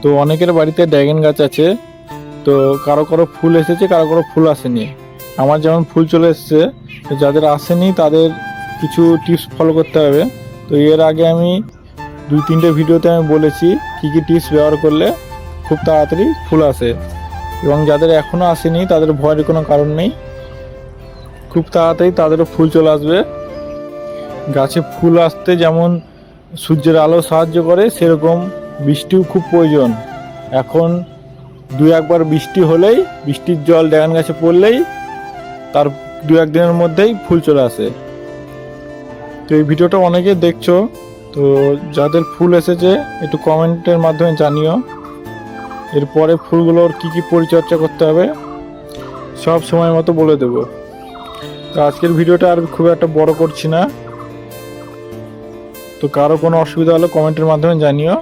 তো অনেকের বাড়িতে ড্রাগন গাছ আছে, তো কারো কারো ফুল এসেছে, কারো কারো ফুল আসেনি। আমার যেমন ফুল চলে এসেছে, তো যাদের আসেনি তাদের কিছু টিপস ফলো করতে হবে। তো এর আগে আমি 2-3টে ভিডিওতে আমি বলেছি কী কী টিপস ব্যবহার করলে খুব তাড়াতাড়ি ফুল আসে, এবং যাদের এখনও আসেনি তাদের ভয়ের কোনো কারণ নেই, খুব তাড়াতাড়ি তাদেরও ফুল চলে আসবে। গাছে ফুল আসতে যেমন সূর্যের আলো সাহায্য করে, সেরকম বৃষ্টিও খুব প্রয়োজন। এখন 2-1বার বৃষ্টি হলেই, বৃষ্টির জল ড্রাগন গাছে পড়লেই তার 2-1 দিনের মধ্যেই ফুল চলে আসে। তো এই ভিডিওটা অনেকে দেখছো, তো যাদের ফুল এসেছে একটু কমেন্টের মাধ্যমে জানিও। এরপরে ফুলগুলোর কী কী পরিচর্যা করতে হবে সব সময় মতো বলে দেব। তো আজকের ভিডিওটা আর খুব একটা বড় করছি না, তো কারো কোনো অসুবিধা হলে কমেন্টের মাধ্যমে জানিও।